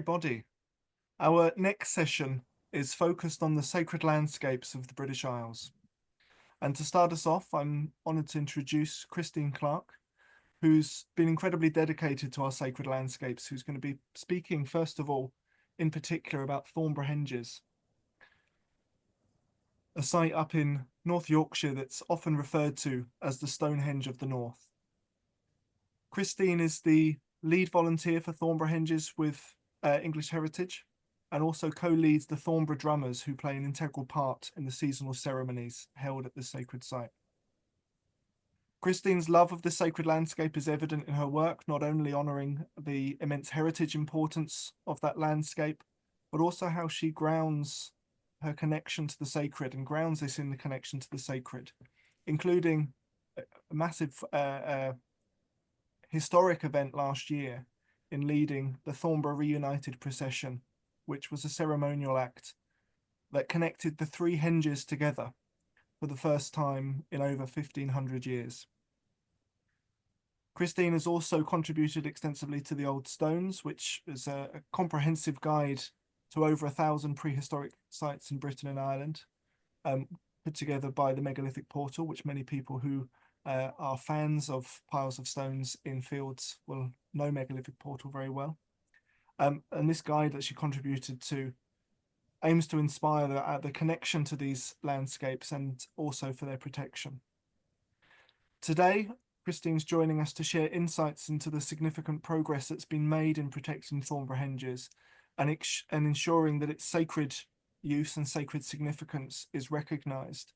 everybody. Our next session is focused on the sacred landscapes of the British Isles. And to start us off, I'm honoured to introduce Christine Clarke, who's been incredibly dedicated to our sacred landscapes, who's going to be speaking, first of all, in particular about Thornborough Henges, a site up in North Yorkshire that's often referred to as the Stonehenge of the North. Christine is the lead volunteer for Thornborough Henges with English Heritage, and also co-leads the Thornborough Drummers, who play an integral part in the seasonal ceremonies held at this sacred site. Christine's love of the sacred landscape is evident in her work, not only honouring the immense heritage importance of that landscape, but also how she grounds her connection to the sacred and grounds this in the connection to the sacred, including a massive historic event last year in leading the Thornborough Reunited procession, which was a ceremonial act that connected the three henges together for the first time in over 1500 years. Christine has also contributed extensively to the Old Stones, which is a comprehensive guide to over 1,000 prehistoric sites in Britain and Ireland, put together by the Megalithic Portal, which many people who are fans of piles of stones in fields will know Megalithic Portal very well. And this guide that she contributed to aims to inspire the connection to these landscapes and also for their protection. Today, Christine's joining us to share insights into the significant progress that's been made in protecting Thornborough Henges and ensuring that its sacred use and sacred significance is recognised,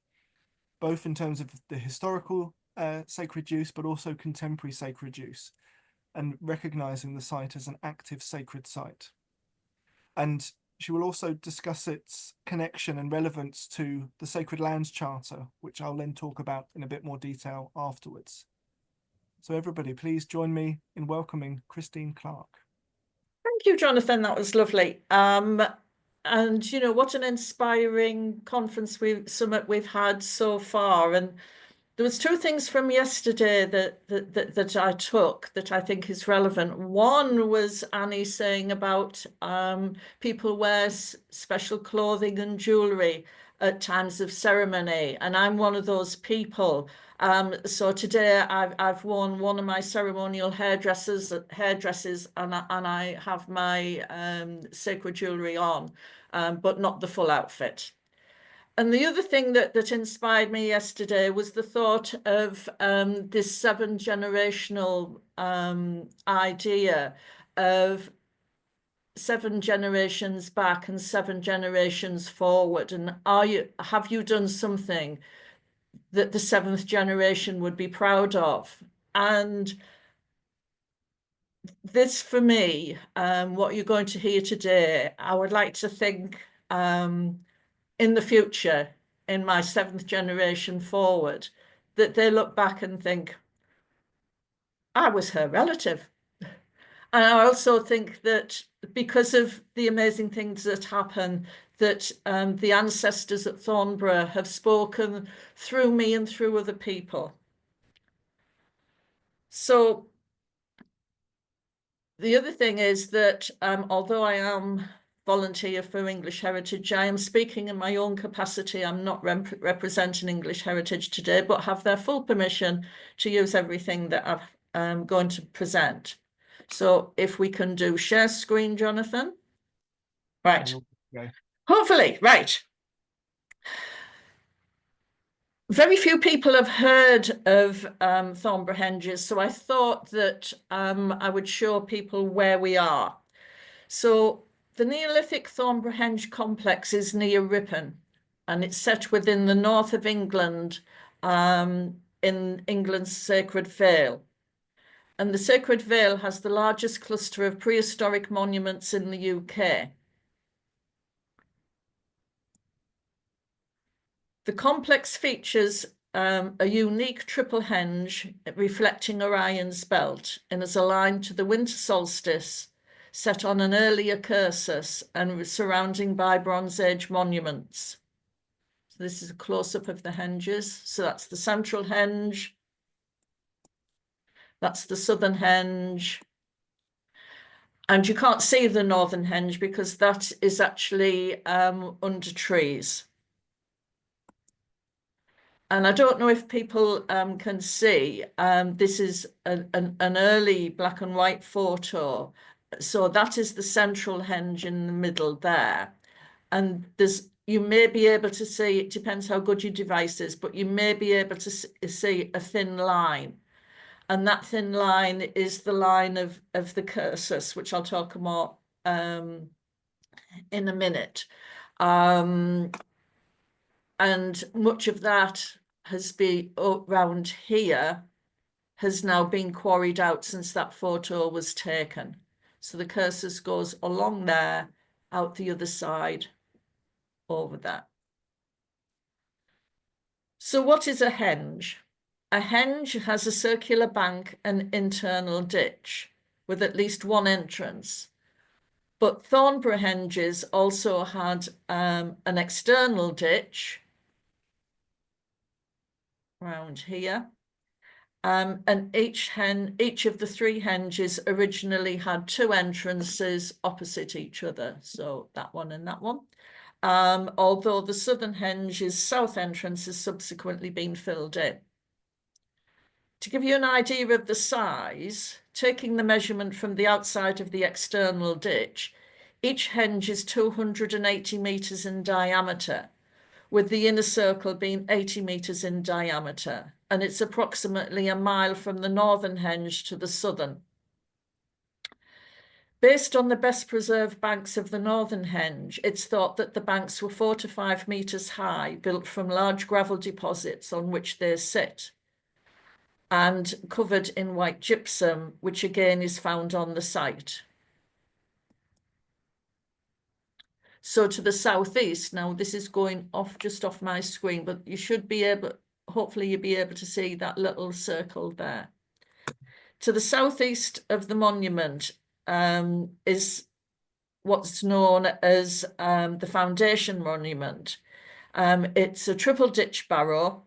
both in terms of the historical sacred use, but also contemporary sacred use, and recognising the site as an active sacred site. And she will also discuss its connection and relevance to the Sacred Lands Charter, which I'll then talk about in a bit more detail afterwards. So everybody, please join me in welcoming Christine Clarke. Thank you, Jonathan. That was lovely. And you know, what an inspiring summit we've had so far. And there was two things from yesterday that I took that I think is relevant. One was Annie saying about people wear special clothing and jewellery at times of ceremony, and I'm one of those people. So today I've worn one of my ceremonial hairdresses, and I have my sacred jewellery on, but not the full outfit. And the other thing that inspired me yesterday was the thought of this 7 generational idea of 7 generations back and 7 generations forward. And have you done something that the 7th generation would be proud of? And this, for me, what you're going to hear today, I would like to think in the future, in my 7th generation forward, that they look back and think, I was her relative. And I also think that because of the amazing things that happen, that the ancestors at Thornborough have spoken through me and through other people. So the other thing is that although I am volunteer for English Heritage, I am speaking in my own capacity. I'm not representing English Heritage today, but have their full permission to use everything that I'm going to present. So if we can do share screen, Jonathan. Right. Okay. Hopefully, right. Very few people have heard of Thornborough Henges, so I thought that I would show people where we are. So the Neolithic Thornborough Henge complex is near Ripon, and it's set within the north of England, in England's Sacred Vale. And the Sacred Vale has the largest cluster of prehistoric monuments in the UK. The complex features a unique triple henge reflecting Orion's belt and is aligned to the winter solstice, set on an earlier cursus and surrounding by Bronze Age monuments. So this is a close-up of the henges. So that's the central henge. That's the southern henge. And you can't see the northern henge because that is actually under trees. And I don't know if people can see, this is an early black and white photo. So that is the central henge in the middle there. And you may be able to see, it depends how good your device is, but you may be able to see a thin line. And that thin line is the line of the cursus, which I'll talk more in a minute. And much of that has been around here, has now been quarried out since that photo was taken. So the cursus goes along there, out the other side, over there. So what is a henge? A henge has a circular bank and internal ditch with at least one entrance. But Thornborough Henges also had an external ditch around here. And each of the three henges originally had two entrances opposite each other. So that one and that one. Although the southern henge's south entrance has subsequently been filled in. To give you an idea of the size, taking the measurement from the outside of the external ditch, each henge is 280 metres in diameter, with the inner circle being 80 metres in diameter, and it's approximately a mile from the northern henge to the southern. Based on the best preserved banks of the northern henge, it's thought that the banks were 4 to 5 metres high, built from large gravel deposits on which they sit, and covered in white gypsum, which again is found on the site. So to the southeast, now this is going off just off my screen, but you should be able, hopefully you'll be able to see that little circle there. To the southeast of the monument is what's known as the foundation monument. It's a triple ditch barrow,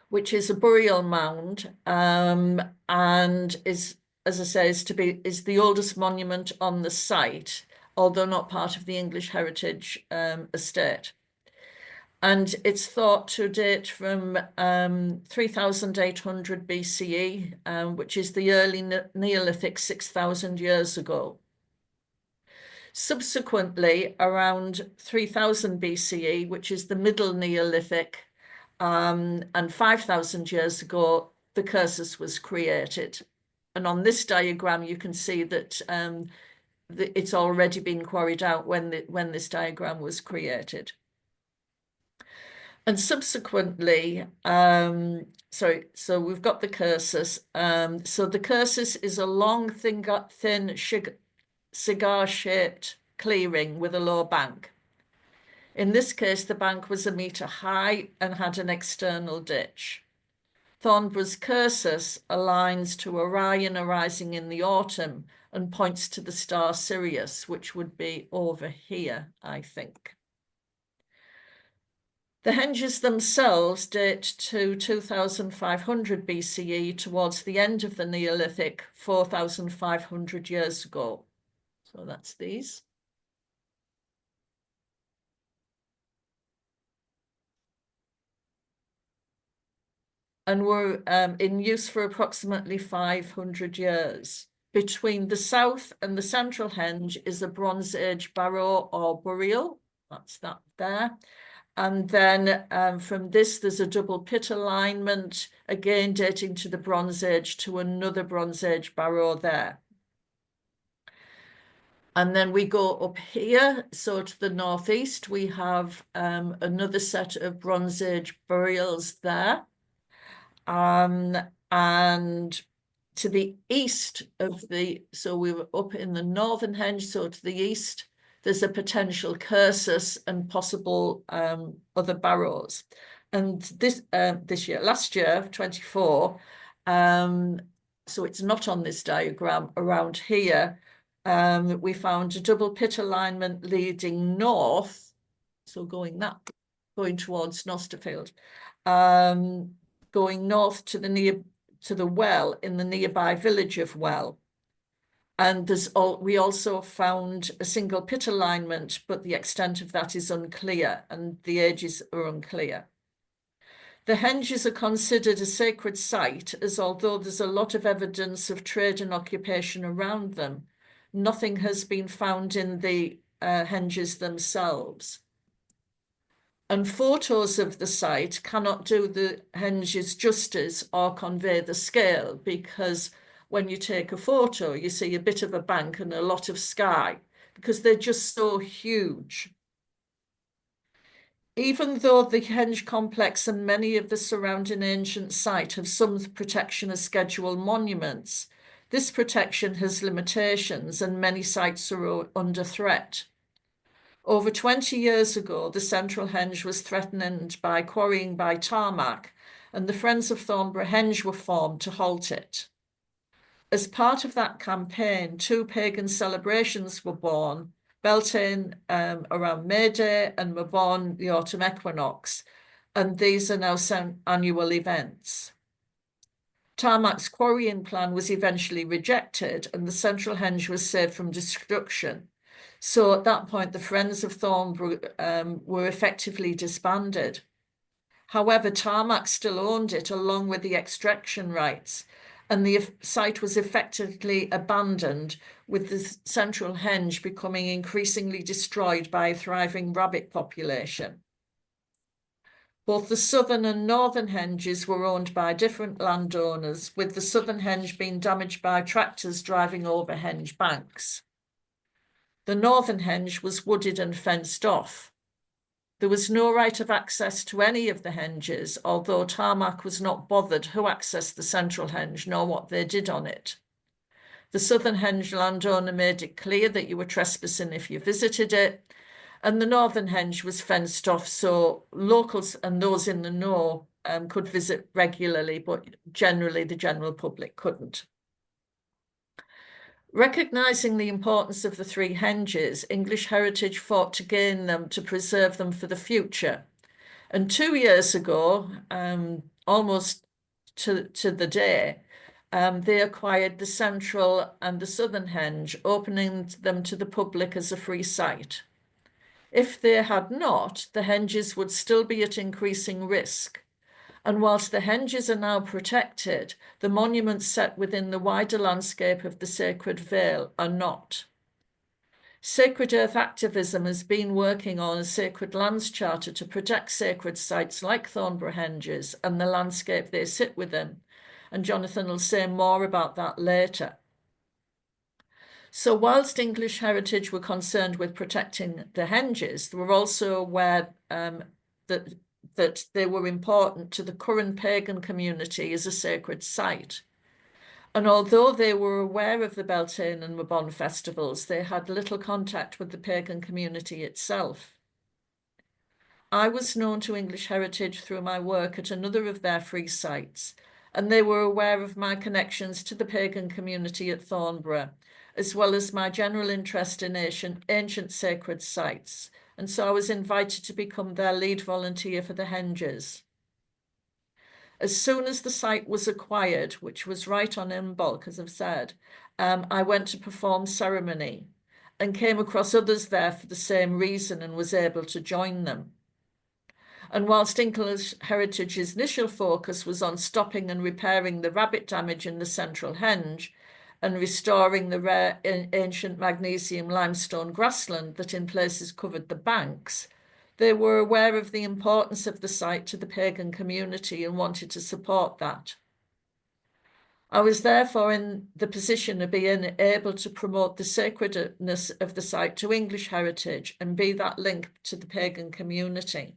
which is a burial mound, and is, as I say, is the oldest monument on the site, although not part of the English Heritage estate. And it's thought to date from 3800 BCE, which is the early Neolithic 6,000 years ago. Subsequently, around 3000 BCE, which is the middle Neolithic, and 5,000 years ago, the cursus was created. And on this diagram, you can see that it's already been quarried out when this diagram was created. And subsequently, so we've got the cursus. So the cursus is a long, thin cigar-shaped clearing with a low bank. In this case, the bank was 1 metre high and had an external ditch. Thornborough's cursus aligns to Orion arising in the autumn and points to the star Sirius, which would be over here, I think. The henges themselves date to 2500 BCE, towards the end of the Neolithic, 4,500 years ago. So that's these. And were in use for approximately 500 years. Between the south and the central henge is a Bronze Age barrow or burial. That's that there. And then from this, there's a double pit alignment, again dating to the Bronze Age, to another Bronze Age barrow there. And then we go up here, so to the northeast, we have another set of Bronze Age burials there. And to the east of so we were up in the northern henge, so to the east, there's a potential cursus and possible other barrows. And last year, 24, so it's not on this diagram, around here, we found a double pit alignment leading north, so going towards Nosterfield, going north to the well in the nearby village of Well. And we also found a single pit alignment, but the extent of that is unclear and the ages are unclear. The Henges are considered a sacred site, as although there's a lot of evidence of trade and occupation around them, nothing has been found in the Henges themselves. And photos of the site cannot do the Henges justice or convey the scale, because when you take a photo, you see a bit of a bank and a lot of sky, because they're just so huge. Even though the Henge complex and many of the surrounding ancient site have some protection as scheduled monuments, this protection has limitations and many sites are under threat. Over 20 years ago, the central henge was threatened by quarrying by tarmac, and the Friends of Thornborough Henge were formed to halt it. As part of that campaign, 2 pagan celebrations were born, Beltane around May Day and Mabon the autumn equinox, and these are now annual events. Tarmac's quarrying plan was eventually rejected and the central henge was saved from destruction. So at that point, the Friends of Thornborough were effectively disbanded. However, Tarmac still owned it along with the extraction rights, and the site was effectively abandoned, with the central henge becoming increasingly destroyed by a thriving rabbit population. Both the southern and northern henges were owned by different landowners, with the southern henge being damaged by tractors driving over henge banks. The northern henge was wooded and fenced off. There was no right of access to any of the henges, although Tarmac was not bothered who accessed the central henge nor what they did on it. The southern henge landowner made it clear that you were trespassing if you visited it, and the northern henge was fenced off, so locals and those in the know could visit regularly, but generally the general public couldn't. Recognising the importance of the 3 henges, English Heritage fought to gain them to preserve them for the future. And 2 years ago, almost to the day, they acquired the central and the southern henge, opening them to the public as a free site. If they had not, the henges would still be at increasing risk. And whilst the henges are now protected, the monuments set within the wider landscape of the Sacred Vale are not. Sacred Earth Activism has been working on a Sacred Lands Charter to protect sacred sites like Thornborough Henges and the landscape they sit within. And Jonathan will say more about that later. So whilst English Heritage were concerned with protecting the henges, they were also aware that they were important to the current pagan community as a sacred site. And although they were aware of the Beltane and Mabon festivals, they had little contact with the pagan community itself. I was known to English Heritage through my work at another of their free sites, and they were aware of my connections to the pagan community at Thornborough, as well as my general interest in ancient sacred sites. And so I was invited to become their lead volunteer for the henges. As soon as the site was acquired, which was right on Imbolc, as I've said, I went to perform ceremony and came across others there for the same reason and was able to join them. And whilst English Heritage's initial focus was on stopping and repairing the rabbit damage in the central henge, and restoring the rare ancient magnesium limestone grassland that in places covered the banks, they were aware of the importance of the site to the pagan community and wanted to support that. I was therefore in the position of being able to promote the sacredness of the site to English Heritage and be that link to the pagan community.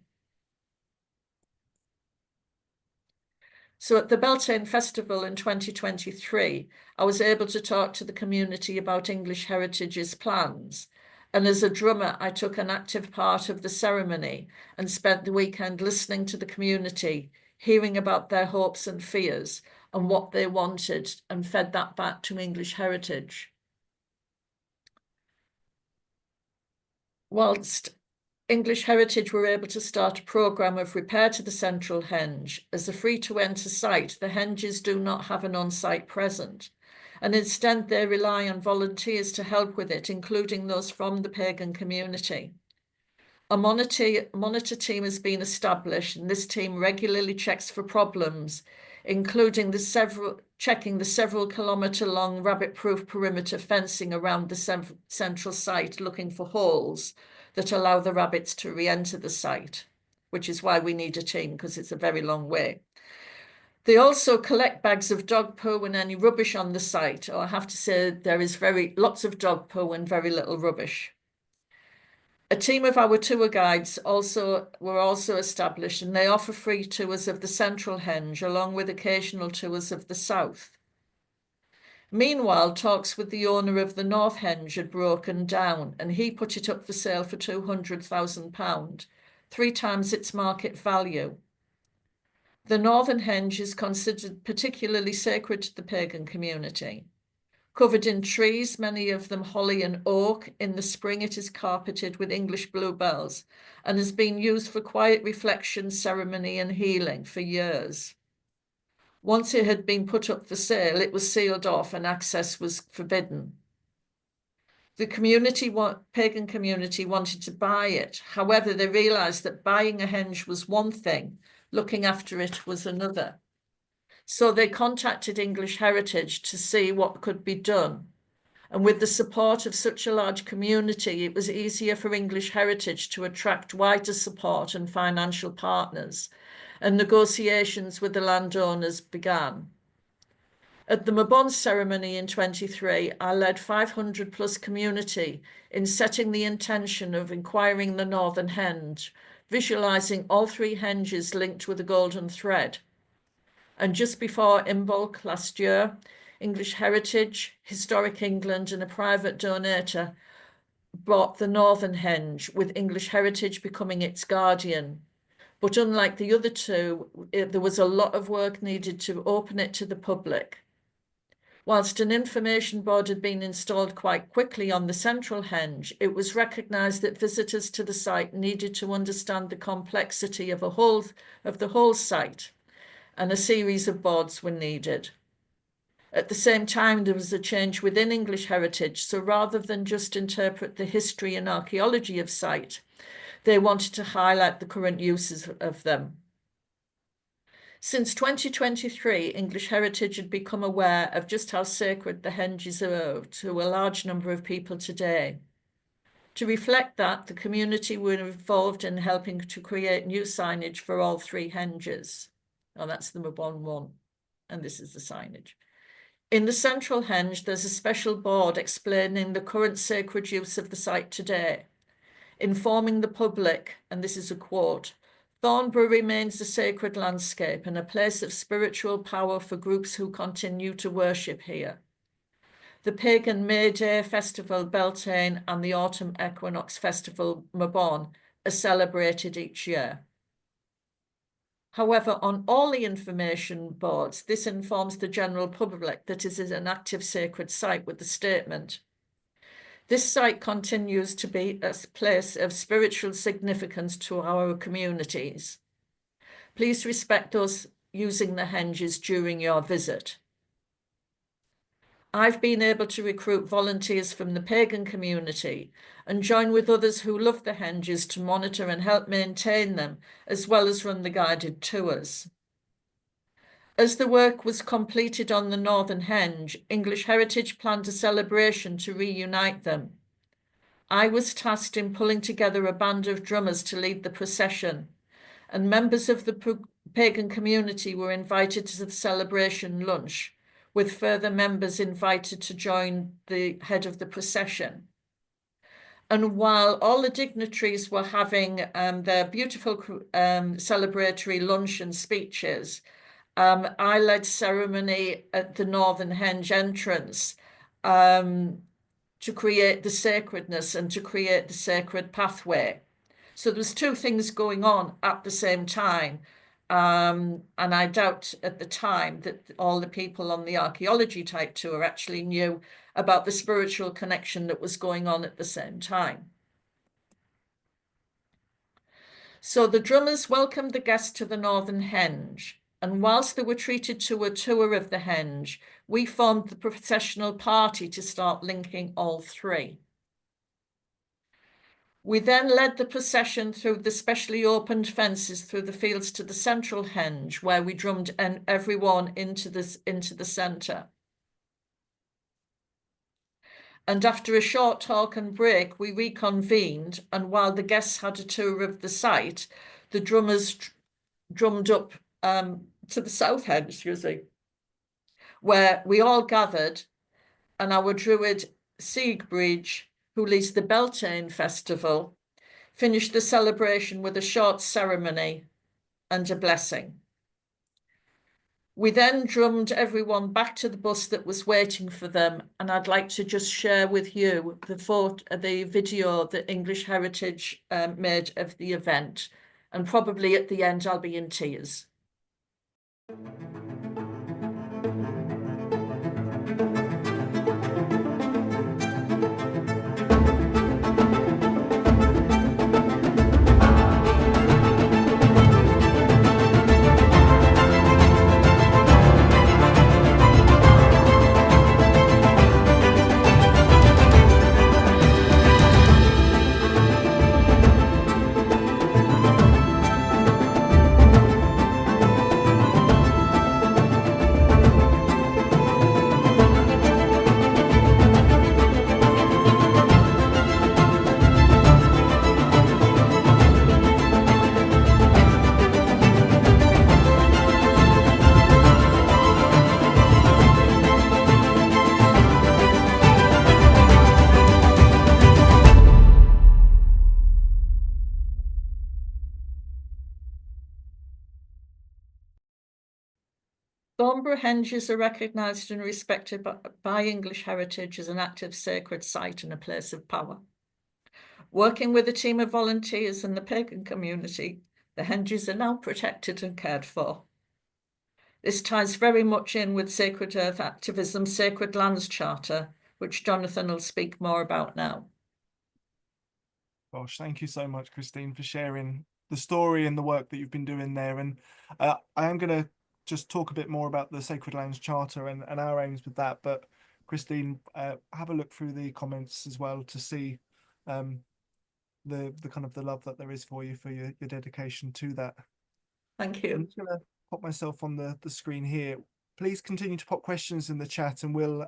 So at the Beltane Festival in 2023, I was able to talk to the community about English Heritage's plans. And as a drummer, I took an active part of the ceremony and spent the weekend listening to the community, hearing about their hopes and fears and what they wanted, and fed that back to English Heritage. Whilst English Heritage were able to start a programme of repair to the central henge. As a free-to-enter site, the henges do not have an on-site presence, and instead they rely on volunteers to help with it, including those from the pagan community. A monitor team has been established, and this team regularly checks for problems, including checking the several kilometre-long rabbit-proof perimeter fencing around the central site, looking for holes that allow the rabbits to re-enter the site, which is why we need a team, because it's a very long way. They also collect bags of dog poo and any rubbish on the site. I have to say there is lots of dog poo and very little rubbish. A team of our tour guides were also established, and they offer free tours of the central henge along with occasional tours of the south. Meanwhile, talks with the owner of the north henge had broken down, and he put it up for sale for £200,000, 3 times its market value. The northern henge is considered particularly sacred to the pagan community. Covered in trees, many of them holly and oak, in the spring it is carpeted with English bluebells and has been used for quiet reflection, ceremony and healing for years. Once it had been put up for sale, it was sealed off and access was forbidden. The pagan community wanted to buy it. However, they realised that buying a henge was one thing, looking after it was another. So they contacted English Heritage to see what could be done. And with the support of such a large community, it was easier for English Heritage to attract wider support and financial partners, and negotiations with the landowners began. At the Mabon ceremony in 23, I led 500 plus community in setting the intention of inquiring the northern henge, visualising all 3 henges linked with a golden thread. And just before Imbolc last year, English Heritage, Historic England and a private donator bought the northern henge, with English Heritage becoming its guardian. But unlike the other 2, there was a lot of work needed to open it to the public. Whilst an information board had been installed quite quickly on the central henge, it was recognised that visitors to the site needed to understand the complexity of the whole site, and a series of boards were needed. At the same time, there was a change within English Heritage, so rather than just interpret the history and archaeology of site, they wanted to highlight the current uses of them. Since 2023, English Heritage had become aware of just how sacred the henges are to a large number of people today. To reflect that, the community were involved in helping to create new signage for all 3 henges. Oh, that's the Mabon one, and this is the signage. In the central henge, there's a special board explaining the current sacred use of the site today, informing the public, and this is a quote, "Thornborough remains a sacred landscape and a place of spiritual power for groups who continue to worship here. The pagan May Day Festival, Beltane, and the Autumn Equinox Festival, Mabon, are celebrated each year." However, on all the information boards, this informs the general public that it is an active sacred site with the statement, "This site continues to be a place of spiritual significance to our communities. Please respect those using the henges during your visit." I've been able to recruit volunteers from the pagan community and join with others who love the henges to monitor and help maintain them, as well as run the guided tours. As the work was completed on the northern henge, English Heritage planned a celebration to reunite them. I was tasked in pulling together a band of drummers to lead the procession, and members of the pagan community were invited to the celebration lunch, with further members invited to join the head of the procession. And while all the dignitaries were having their beautiful celebratory lunch and speeches, I led ceremony at the northern henge entrance to create the sacredness and to create the sacred pathway. So there was 2 things going on at the same time. And I doubt at the time that all the people on the archaeology type tour actually knew about the spiritual connection that was going on at the same time. So the drummers welcomed the guests to the northern henge. And whilst they were treated to a tour of the henge, we formed the processional party to start linking all three. We then led the procession through the specially opened fences through the fields to the central henge, where we drummed everyone into the centre. And after a short talk and break, we reconvened, and while the guests had a tour of the site, the drummers drummed up to the south henge, where we all gathered, and our druid Siegbridge, who leads the Beltane festival, finished the celebration with a short ceremony and a blessing. We then drummed everyone back to the bus that was waiting for them, and I'd like to just share with you the video that English Heritage made of the event, and probably at the end I'll be in tears. Thornborough Henges are recognised and respected by English Heritage as an active sacred site and a place of power. Working with a team of volunteers and the pagan community, the Henges are now protected and cared for. This ties very much in with Sacred Earth Activism, Sacred Lands Charter, which Jonathan will speak more about now. Gosh, thank you so much, Christine, for sharing the story and the work that you've been doing there. And I am going to just talk a bit more about the Sacred Lands Charter and our aims with that. But Christine, have a look through the comments as well to see the kind of the love that there is for you, for your dedication to that. Thank you. I'm just going to pop myself on the screen here. Please continue to pop questions in the chat, and we'll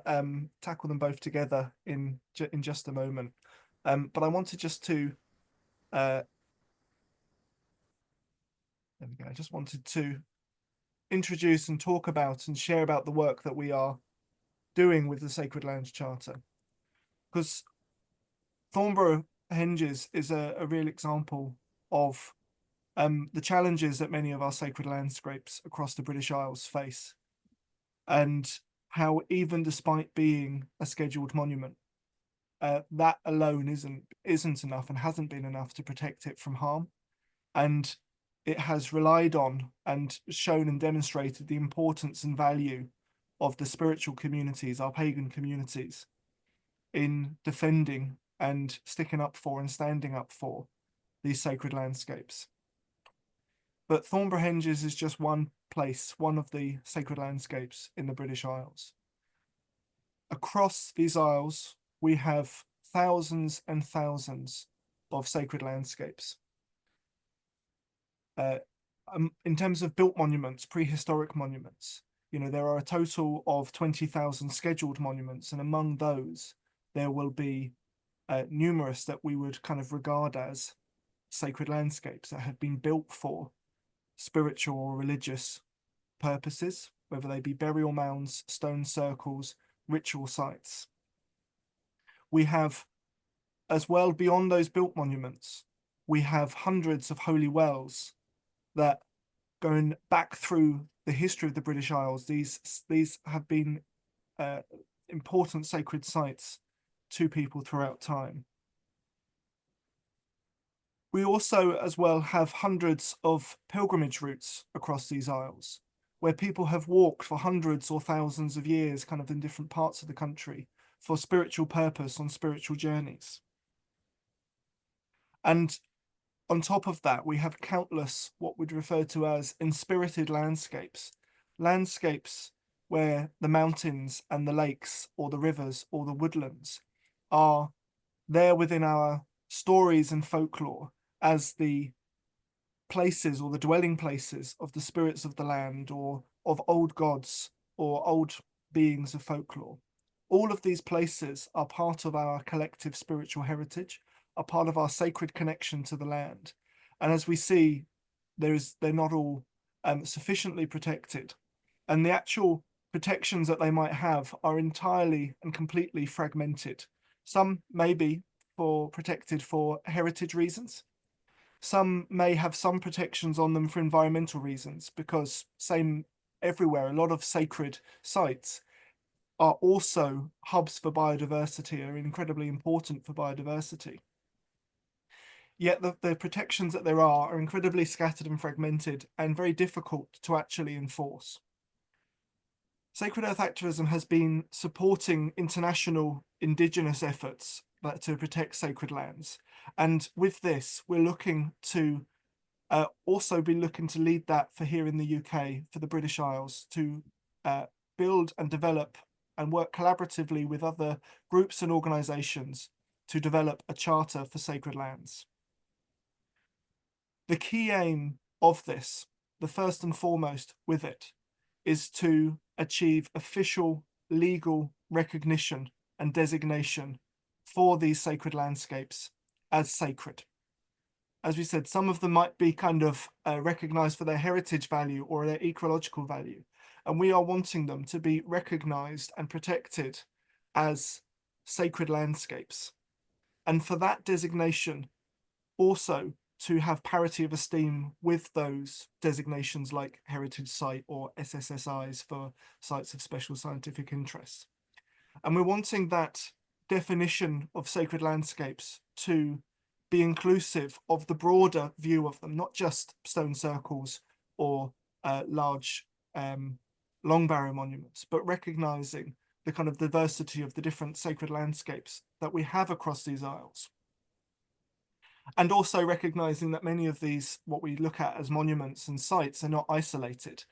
tackle them both together in just a moment. But I wanted just to there we go. I just wanted to introduce and talk about and share about the work that we are doing with the Sacred Lands Charter, because Thornborough Henges is a real example of the challenges that many of our sacred landscapes across the British Isles face, and how even despite being a scheduled monument, that alone isn't enough and hasn't been enough to protect it from harm. And it has relied on and shown and demonstrated the importance and value of the spiritual communities, our pagan communities, in defending and sticking up for and standing up for these sacred landscapes. But Thornborough Henges is just one place, one of the sacred landscapes in the British Isles. Across these isles, we have thousands and thousands of sacred landscapes. In terms of built monuments, prehistoric monuments, there are a total of 20,000 scheduled monuments, and among those, there will be numerous that we would kind of regard as sacred landscapes that have been built for spiritual or religious purposes, whether they be burial mounds, stone circles, ritual sites. We have, as well, beyond those built monuments, we have hundreds of holy wells that, going back through the history of the British Isles, these have been important sacred sites to people throughout time. We also, as well, have hundreds of pilgrimage routes across these isles, where people have walked for hundreds or thousands of years, kind of in different parts of the country, for spiritual purpose on spiritual journeys. And on top of that, we have countless what we'd refer to as inspirited landscapes, landscapes where the mountains and the lakes or the rivers or the woodlands are there within our stories and folklore as the places or the dwelling places of the spirits of the land or of old gods or old beings of folklore. All of these places are part of our collective spiritual heritage, are part of our sacred connection to the land. And as we see, they're not all sufficiently protected. And the actual protections that they might have are entirely and completely fragmented. Some may be protected for heritage reasons. Some may have some protections on them for environmental reasons, because same everywhere, a lot of sacred sites are also hubs for biodiversity, are incredibly important for biodiversity. Yet the protections that there are incredibly scattered and fragmented and very difficult to actually enforce. Sacred Earth Activism has been supporting international indigenous efforts to protect sacred lands. And with this, we're looking to also be looking to lead that for here in the UK, for the British Isles, to build and develop and work collaboratively with other groups and organisations to develop a charter for sacred lands. The key aim of this, the first and foremost with it, is to achieve official legal recognition and designation for these sacred landscapes as sacred. As we said, some of them might be kind of recognized for their heritage value or their ecological value, and we are wanting them to be recognized and protected as sacred landscapes. And for that designation, also to have parity of esteem with those designations like heritage site or SSSIs for sites of special scientific interest. And we're wanting that definition of sacred landscapes to be inclusive of the broader view of them, not just stone circles or large long barrow monuments, but recognizing the kind of diversity of the different sacred landscapes that we have across these isles. And also recognizing that many of these, what we look at as monuments and sites, are not isolated.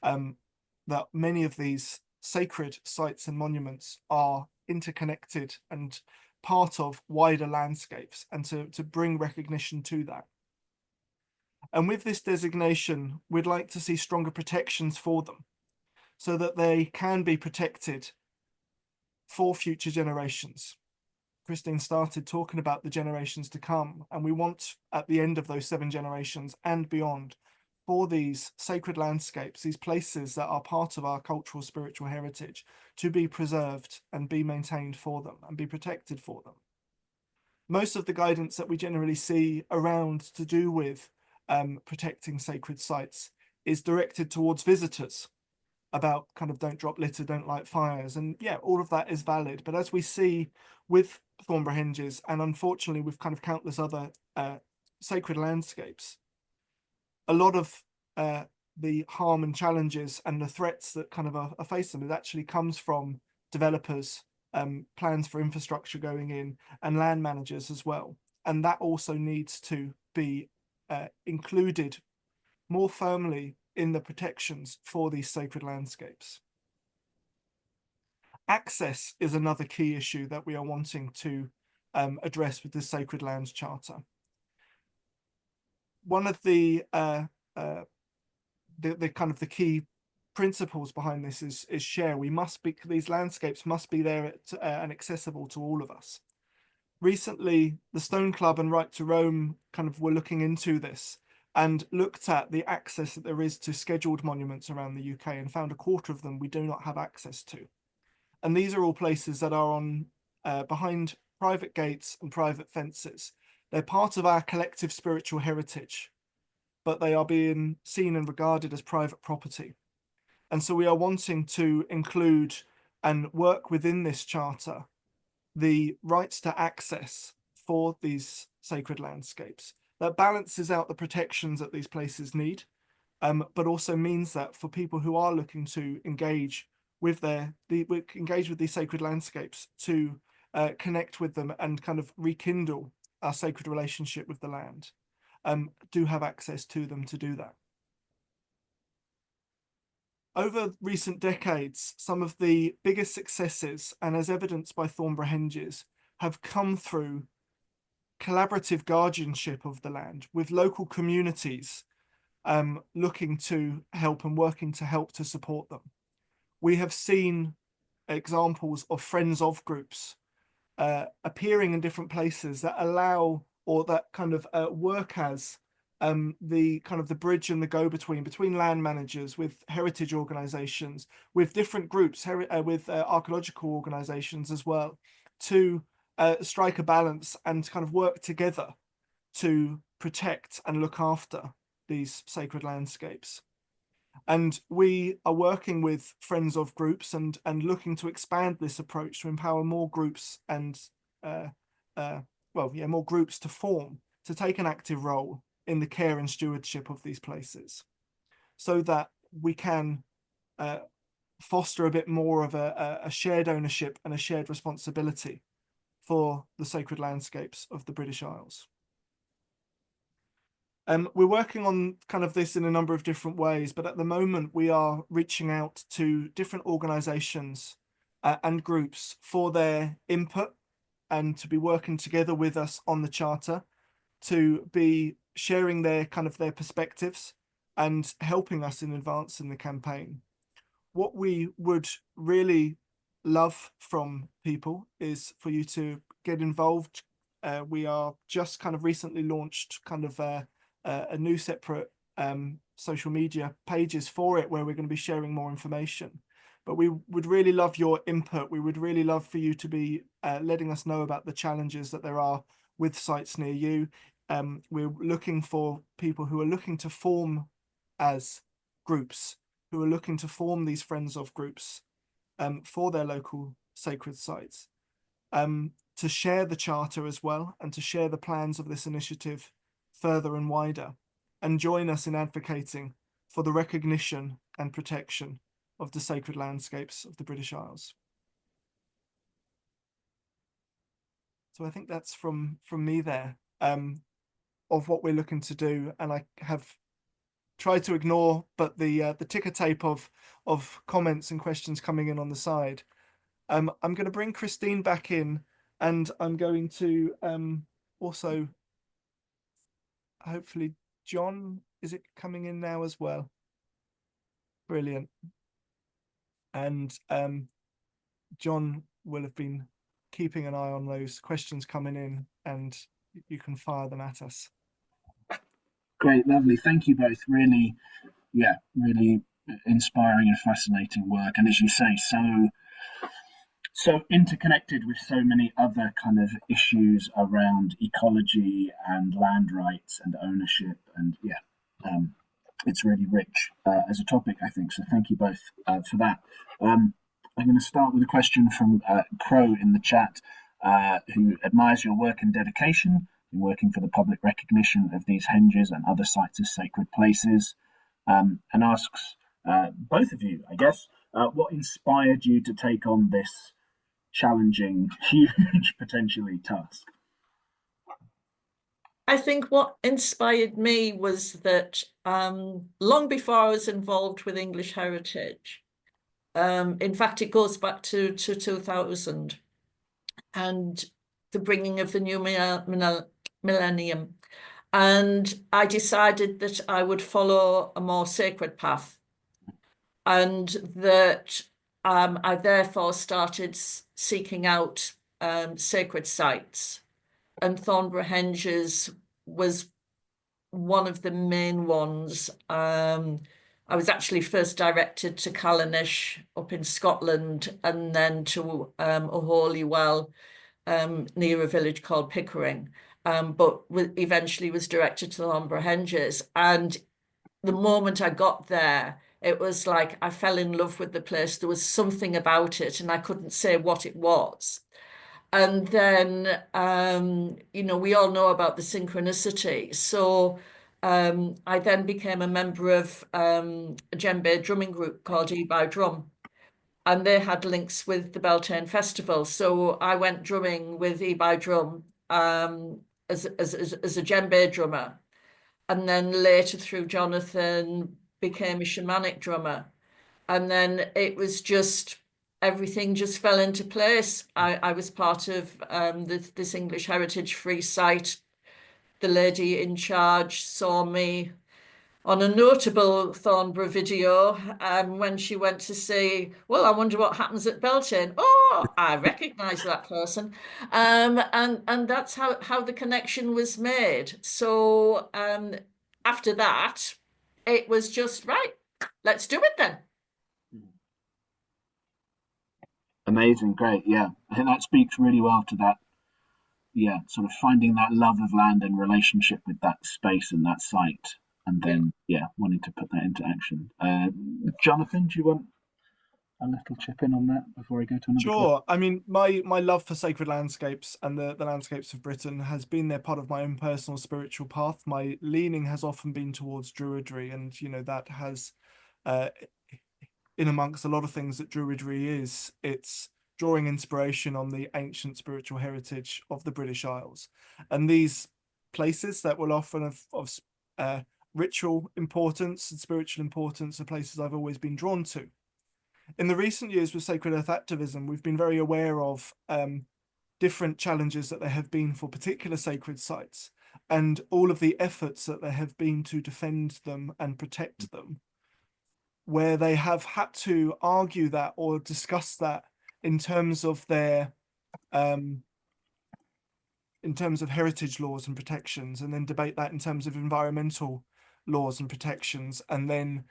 That many of these sacred sites and monuments are interconnected and part of wider landscapes, and to bring recognition to that. And with this designation, we'd like to see stronger protections for them so that they can be protected for future generations. Christine started talking about the generations to come, and we want at the end of those 7 generations and beyond for these sacred landscapes, these places that are part of our cultural spiritual heritage, to be preserved and be maintained for them and be protected for them. Most of the guidance that we generally see around to do with protecting sacred sites is directed towards visitors, about kind of don't drop litter, don't light fires. And yeah, all of that is valid. But as we see with Thornborough Henges, and unfortunately with kind of countless other sacred landscapes, a lot of the harm and challenges and the threats that kind of are faced them, it actually comes from developers, plans for infrastructure going in, and land managers as well. And that also needs to be included more firmly in the protections for these sacred landscapes. Access is another key issue that we are wanting to address with the Sacred Lands Charter. One of the kind of the key principles behind this is share. These landscapes must be there and accessible to all of us. Recently, the Stone Club and Right to Roam kind of were looking into this and looked at the access that there is to scheduled monuments around the UK, and found a quarter of them we do not have access to. And these are all places that are on behind private gates and private fences. They're part of our collective spiritual heritage, but they are being seen and regarded as private property. And so we are wanting to include and work within this charter the rights to access for these sacred landscapes that balances out the protections that these places need, but also means that for people who are looking to engage with these sacred landscapes, to connect with them and kind of rekindle our sacred relationship with the land, do have access to them to do that. Over recent decades, some of the biggest successes, and as evidenced by Thornborough Henges, have come through collaborative guardianship of the land with local communities looking to help and working to help to support them. We have seen examples of friends of groups appearing in different places that allow or that kind of work as the kind of the bridge and the go-between between land managers, with heritage organizations, with different groups, with archaeological organizations as well, to strike a balance and kind of work together to protect and look after these sacred landscapes. And we are working with friends of groups and looking to expand this approach to empower more groups and more groups to form, to take an active role in the care and stewardship of these places, so that we can foster a bit more of a shared ownership and a shared responsibility for the sacred landscapes of the British Isles. We're working on kind of this in a number of different ways, but at the moment we are reaching out to different organizations and groups for their input and to be working together with us on the charter, to be sharing their perspectives and helping us in advancing the campaign. What we would really love from people is for you to get involved. We are just kind of recently launched a new separate social media pages for it, where we're going to be sharing more information. But we would really love your input. We would really love for you to be letting us know about the challenges that there are with sites near you. We're looking for people who are looking to form as groups, who are looking to form these friends of groups for their local sacred sites, to share the charter as well, and to share the plans of this initiative further and wider, and join us in advocating for the recognition and protection of the sacred landscapes of the British Isles. So I think that's from me there, of what we're looking to do. And I have tried to ignore, but the ticker tape of comments and questions coming in on the side. I'm going to bring Christine back in, and I'm going to also, hopefully, John, is it coming in now as well? Brilliant. And John will have been keeping an eye on those questions coming in, and you can fire them at us. Great, lovely. Thank you both. Really, really inspiring and fascinating work. And as you say, so interconnected with so many other kind of issues around ecology and land rights and ownership. And it's really rich as a topic, I think. So thank you both for that. I'm going to start with a question from Crow in the chat, who admires your work and dedication in working for the public recognition of these henges and other sites as sacred places, and asks both of you, I guess, what inspired you to take on this challenging, huge, potentially task? I think what inspired me was that long before I was involved with English heritage, in fact, it goes back to 2000 and the bringing of the new millennium. And I decided that I would follow a more sacred path, and that I therefore started seeking out sacred sites. And Thornborough Henges was one of the main ones. I was actually first directed to Callanish up in Scotland, and then to a holy well near a village called Pickering, but eventually was directed to Thornborough Henges. And the moment I got there, it was like I fell in love with the place. There was something about it, and I couldn't say what it was. And then, we all know about the synchronicity. So I then became a member of a djembe drumming group called E by Drum, and they had links with the Beltane Festival. So I went drumming with E by Drum as a djembe drummer. and then later through Jonathan became a shamanic drummer. And then it was just, everything just fell into place. I was part of this English Heritage Free site. The lady in charge saw me on a notable Thornborough video when she went to say, well, I wonder what happens at Beltane. Oh, I recognise that person. And that's how the connection was made. So after that, it was just, right, let's do it then. Amazing, great, yeah. I think that speaks really well to that, yeah, sort of finding that love of land and relationship with that space and that site, and then, yeah, wanting to put that into action. Jonathan, do you want a little chip in on that before I go to another question? Sure. I mean, my love for sacred landscapes and the landscapes of Britain has been there part of my own personal spiritual path. My leaning has often been towards Druidry, and you know that has, in amongst a lot of things that Druidry is, it's drawing inspiration on the ancient spiritual heritage of the British Isles, and these places that will often of ritual importance and spiritual importance are places I've always been drawn to. In the recent years with Sacred Earth Activism, we've been very aware of different challenges that there have been for particular sacred sites, and all of the efforts that there have been to defend them and protect them, where they have had to argue that or discuss that in terms of their in terms of heritage laws and protections, and then debate that in terms of environmental laws and protections, and then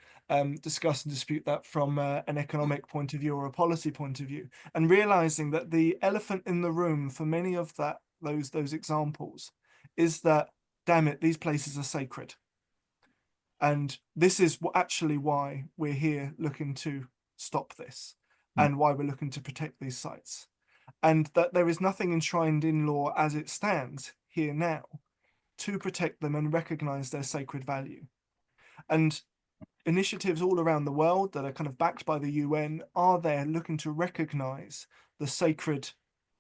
discuss and dispute that from an economic point of view or a policy point of view, and realizing that the elephant in the room for many of those examples is that, damn it, these places are sacred. And this is actually why we're here looking to stop this, and why we're looking to protect these sites. And that there is nothing enshrined in law as it stands here now to protect them and recognize their sacred value. And initiatives all around the world that are kind of backed by the UN are there looking to recognize the sacred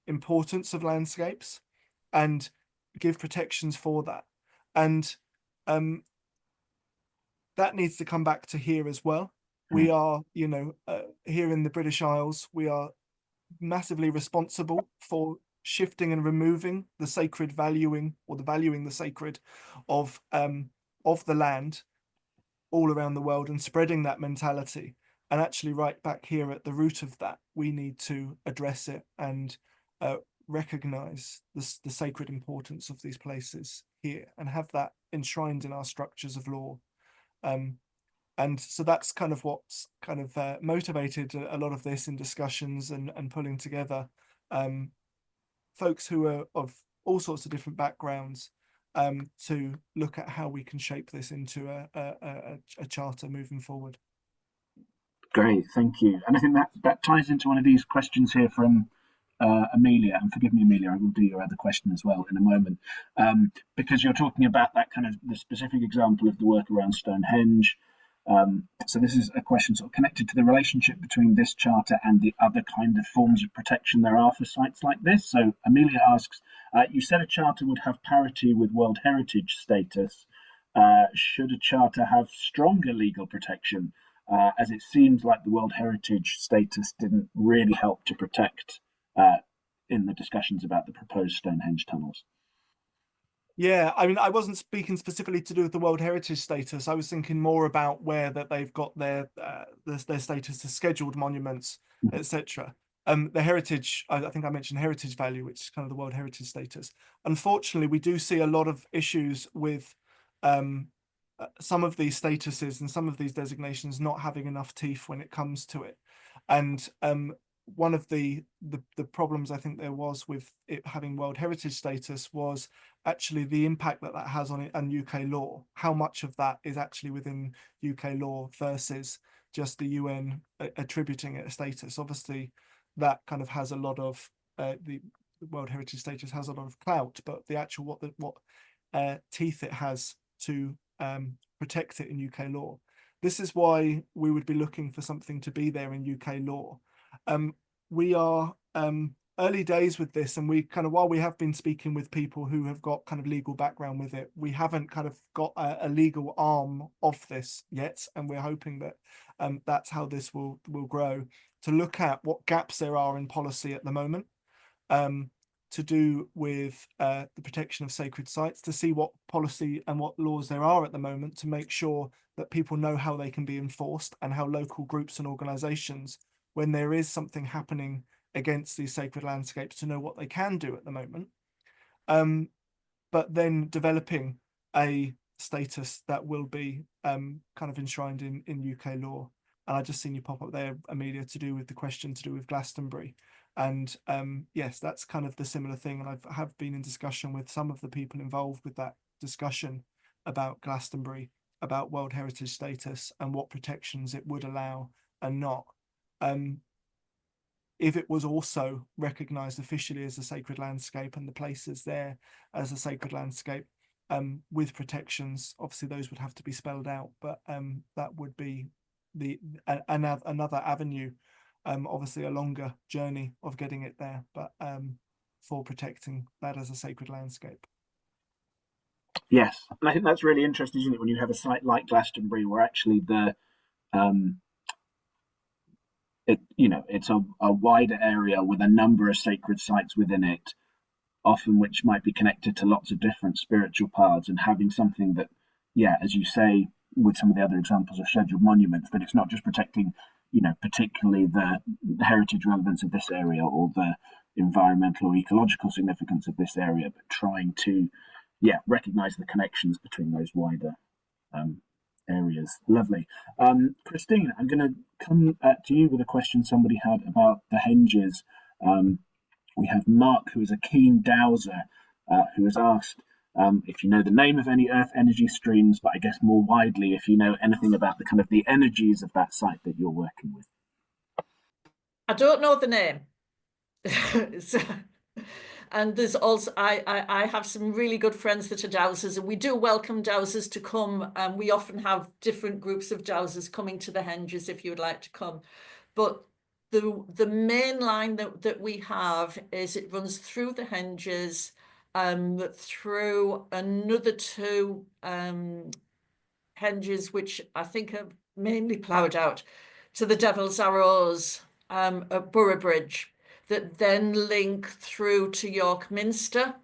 importance of landscapes and give protections for that. And that needs to come back to here as well. We are, you know, here in the British Isles, we are massively responsible for shifting and removing the sacred valuing, or the valuing the sacred of the land all around the world, and spreading that mentality. And actually right back here at the root of that, we need to address it and recognize the sacred importance of these places here and have that enshrined in our structures of law. And so that's kind of what's kind of motivated a lot of this in discussions and pulling together folks who are of all sorts of different backgrounds to look at how we can shape this into a charter moving forward. Great, thank you. And I think that ties into one of these questions here from Amelia, and forgive me, Amelia, I will do your other question as well in a moment, because you're talking about that kind of the specific example of the work around Stonehenge. So this is a question sort of connected to the relationship between this charter and the other kind of forms of protection there are for sites like this. So Amelia asks, you said a charter would have parity with World Heritage status. Should a charter have stronger legal protection, as it seems like the World Heritage status didn't really help to protect in the discussions about the proposed Stonehenge tunnels? Yeah, I mean, I wasn't speaking specifically to do with the World Heritage status. I was thinking more about where that they've got their status as scheduled monuments, etc. The heritage, I think I mentioned heritage value, which is kind of the World Heritage status. Unfortunately, we do see a lot of issues with some of these statuses and some of these designations not having enough teeth when it comes to it. And one of the problems I think there was with it having World Heritage status was actually the impact that has on it and UK law. How much of that is actually within UK law versus just the UN attributing it a status? Obviously, that kind of has a lot of the World Heritage status has a lot of clout, but the actual what teeth it has to protect it in UK law. This is why we would be looking for something to be there in UK law. We are early days with this, and we kind of, while we have been speaking with people who have got kind of legal background with it, we haven't kind of got a legal arm of this yet, and we're hoping that that's how this will grow, to look at what gaps there are in policy at the moment, to do with the protection of sacred sites, to see what policy and what laws there are at the moment, to make sure that people know how they can be enforced, and how local groups and organizations, when there is something happening against these sacred landscapes, to know what they can do at the moment. But then developing a status that will be kind of enshrined in UK law. And I just seen you pop up there, Amelia, to do with the question to do with Glastonbury. And yes, that's kind of the similar thing. And I have been in discussion with some of the people involved with that discussion about Glastonbury, about World Heritage status and what protections it would allow and not. If it was also recognised officially as a sacred landscape, and the places there as a sacred landscape, with protections, obviously those would have to be spelled out, but that would be another avenue, obviously a longer journey of getting it there, but for protecting that as a sacred landscape. Yes, and I think that's really interesting, isn't it, when you have a site like Glastonbury, where actually it's a wider area with a number of sacred sites within it, often which might be connected to lots of different spiritual paths, and having something that, as you say, with some of the other examples of scheduled monuments, that it's not just protecting, particularly the heritage relevance of this area or the environmental or ecological significance of this area, but trying to, recognise the connections between those wider areas. Lovely. Christine, I'm going to come to you with a question somebody had about the Henges. We have Mark, who is a keen dowser, who has asked if you know the name of any earth energy streams, but I guess more widely, if you know anything about the kind of the energies of that site that you're working with. I don't know the name. And there's also, I have some really good friends that are dowsers, and we do welcome dowsers to come. And we often have different groups of dowsers coming to the Henges if you would like to come. But the main line that we have is it runs through the Henges, through another two Henges, which I think are mainly ploughed out, to the Devil's Arrows at Borough Bridge, that then link through to York Minster.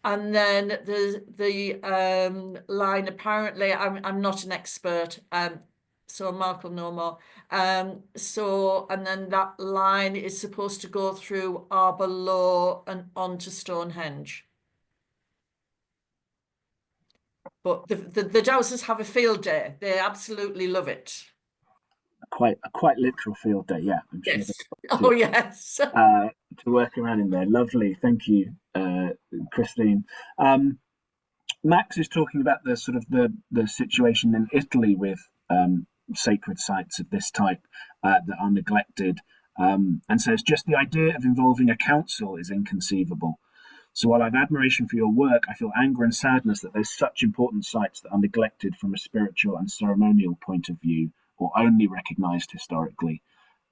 And then the line, apparently, I'm not an expert, so Mark will know more. And then that line is supposed to go through Arbor Low and onto Stonehenge. But the dowsers have a field day. They absolutely love it. A quite literal field day, yeah. I'm sure. Yes. Oh, yes. To work around in there. Lovely. Thank you, Christine. Max is talking about the sort of the situation in Italy with sacred sites of this type that are neglected, and says just the idea of involving a council is inconceivable. So while I have admiration for your work, I feel anger and sadness that there's such important sites that are neglected from a spiritual and ceremonial point of view, or only recognised historically.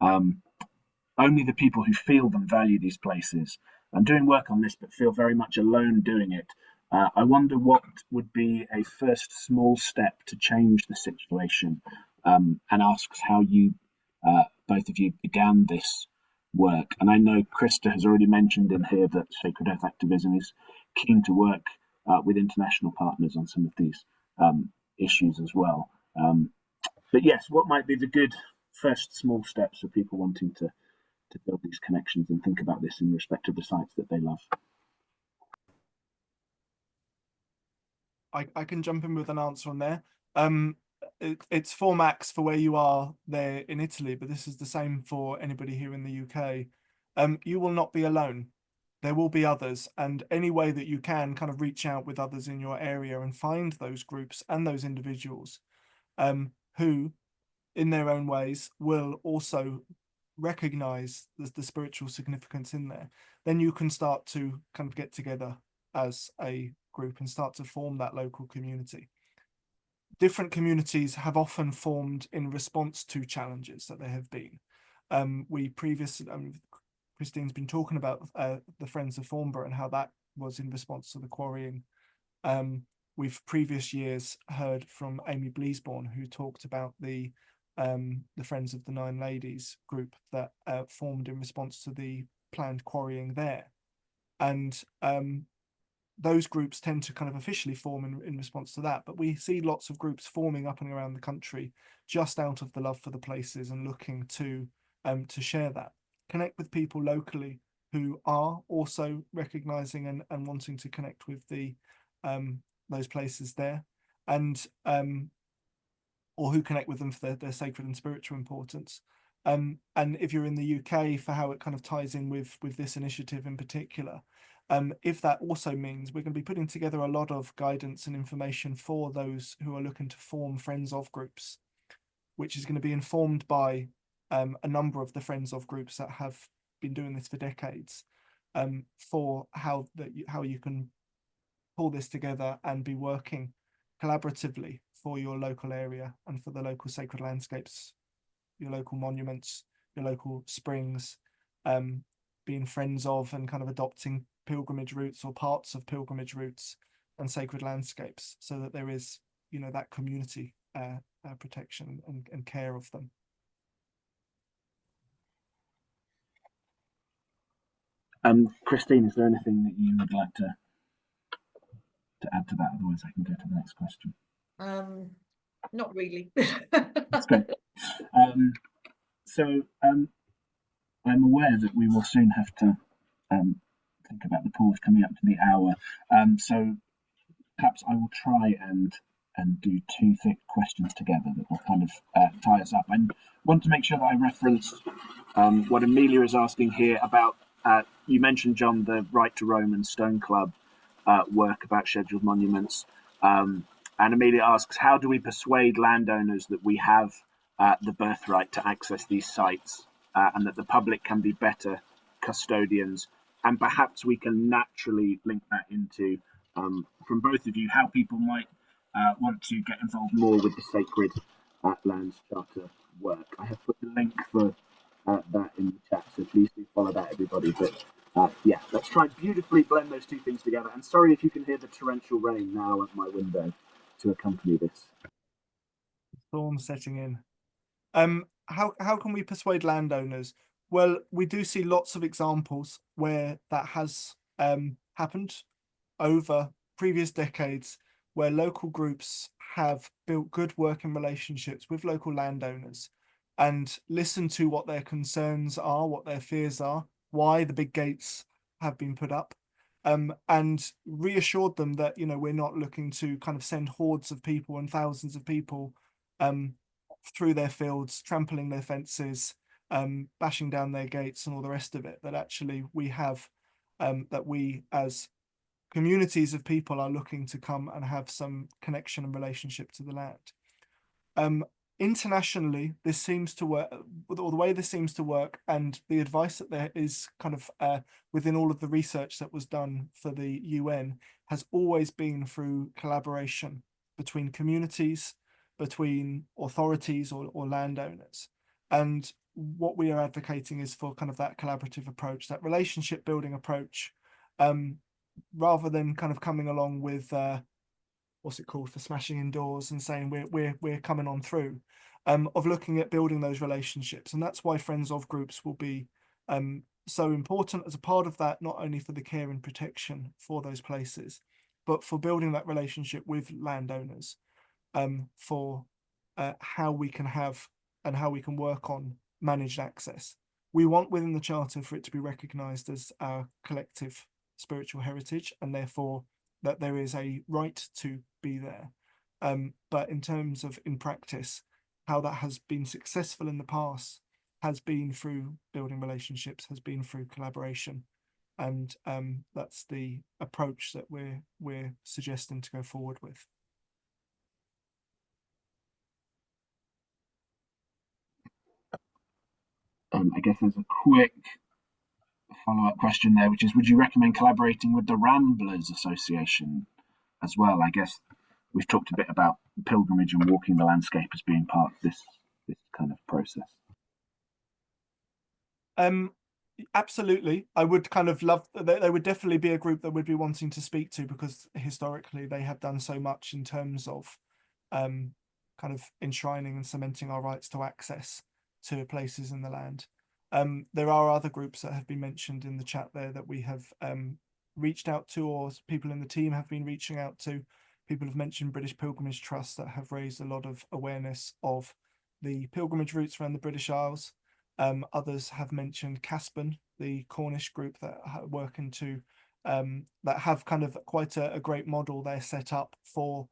Only the people who feel them value these places. I'm doing work on this, but feel very much alone doing it. I wonder what would be a first small step to change the situation, and asks how you, both of you, began this work. And I know Krista has already mentioned in here that Sacred Earth Activism is keen to work with international partners on some of these issues as well. But yes, what might be the good first small steps for people wanting to build these connections and think about this in respect of the sites that they love? I can jump in with an answer on there. It's 4 max for where you are there in Italy, but this is the same for anybody here in the UK. You will not be alone. There will be others, and any way that you can kind of reach out with others in your area and find those groups and those individuals who, in their own ways, will also recognize the spiritual significance in there. Then you can start to kind of get together as a group and start to form that local community. Different communities have often formed in response to challenges that there have been. We previously, Christine's been talking about the Friends of Thornborough and how that was in response to the quarrying. We've previous years heard from Amy Bleasbourne, who talked about the Friends of the Nine Ladies group that formed in response to the planned quarrying there. And those groups tend to kind of officially form in response to that, but we see lots of groups forming up and around the country just out of the love for the places and looking to share that, connect with people locally who are also recognizing and wanting to connect with the those places there, and or who connect with them for their sacred and spiritual importance. And if you're in the UK, for how it kind of ties in with this initiative in particular, if that also means we're going to be putting together a lot of guidance and information for those who are looking to form friends of groups, which is going to be informed by a number of the friends of groups that have been doing this for decades, for how you can pull this together and be working collaboratively for your local area and for the local sacred landscapes, your local monuments, your local springs, being friends of and kind of adopting pilgrimage routes or parts of pilgrimage routes and sacred landscapes, so that there is, you know, that community protection and care of them. Christine, is there anything that you would like to add to that? Otherwise, I can go to the next question. Not really. That's good. So I'm aware that we will soon have to think about the pause coming up to the hour. So perhaps I will try and do two thick questions together that will kind of tie us up. I want to make sure that I reference what Amelia is asking here about. You mentioned, John, the Right to Roam and Stone Club work about scheduled monuments. And Amelia asks, how do we persuade landowners that we have the birthright to access these sites and that the public can be better custodians? And perhaps we can naturally link that into, from both of you, how people might want to get involved more with the Sacred Lands Charter work. I have put the link for that in the chat, so please do follow that, everybody. But yeah, let's try and beautifully blend those two things together. And sorry if you can hear the torrential rain now at my window to accompany this. Storm setting in. How can we persuade landowners? Well, we do see lots of examples where that has happened over previous decades, where local groups have built good working relationships with local landowners and listened to what their concerns are, what their fears are, why the big gates have been put up, and reassured them that, you know, we're not looking to kind of send hordes of people and thousands of people through their fields, trampling their fences, bashing down their gates and all the rest of it, that actually we have, that we as communities of people are looking to come and have some connection and relationship to the land. Internationally, this seems to work, or the way this seems to work, and the advice that there is kind of within all of the research that was done for the UN, has always been through collaboration between communities, between authorities or landowners. And what we are advocating is for kind of that collaborative approach, that relationship building approach, rather than kind of coming along with what's it called, for smashing in doors and saying we're coming on through, of looking at building those relationships. And that's why friends of groups will be so important as a part of that, not only for the care and protection for those places, but for building that relationship with landowners, for how we can have and how we can work on managed access. We want within the Charter for it to be recognised as our collective spiritual heritage, and therefore that there is a right to be there. But in terms of in practice, how that has been successful in the past has been through building relationships, has been through collaboration. And that's the approach that we're suggesting to go forward with. I guess there's a quick follow-up question there, which is, would you recommend collaborating with the Ramblers Association as well? I guess we've talked a bit about pilgrimage and walking the landscape as being part of this kind of process. Absolutely. I would kind of love, they would definitely be a group that would be wanting to speak to, because historically they have done so much in terms of kind of enshrining and cementing our rights to access to places in the land. There are other groups that have been mentioned in the chat there that we have reached out to, or people in the team have been reaching out to. People have mentioned British Pilgrimage Trust that have raised a lot of awareness of the pilgrimage routes around the British Isles. Others have mentioned Caspin, the Cornish group that work into that have kind of quite a great model there set up for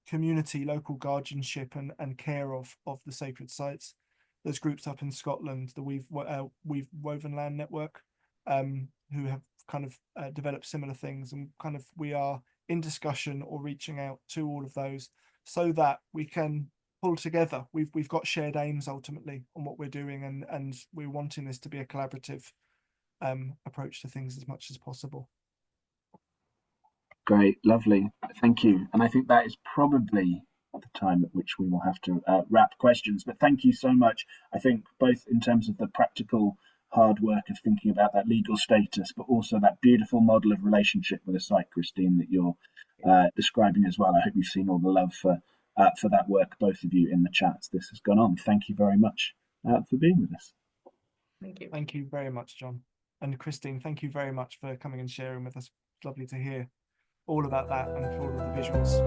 community, local guardianship and care of the sacred sites. There's groups up in Scotland, the We've Woven Land Network, who have kind of developed similar things, and kind of we are in discussion or reaching out to all of those so that we can pull together. We've got shared aims ultimately on what we're doing, and we're wanting this to be a collaborative approach to things as much as possible. Great, lovely, thank you. And I think that is probably the time at which we will have to wrap questions, but thank you so much. I think both in terms of the practical hard work of thinking about that legal status, but also that beautiful model of relationship with a site, Christine, that you're describing as well. I hope you've seen all the love for that work, both of you, in the chats this has gone on. Thank you very much for being with us. Thank you. Thank you very much, John. And Christine, thank you very much for coming and sharing with us. It's lovely to hear all about that and for all of the visuals.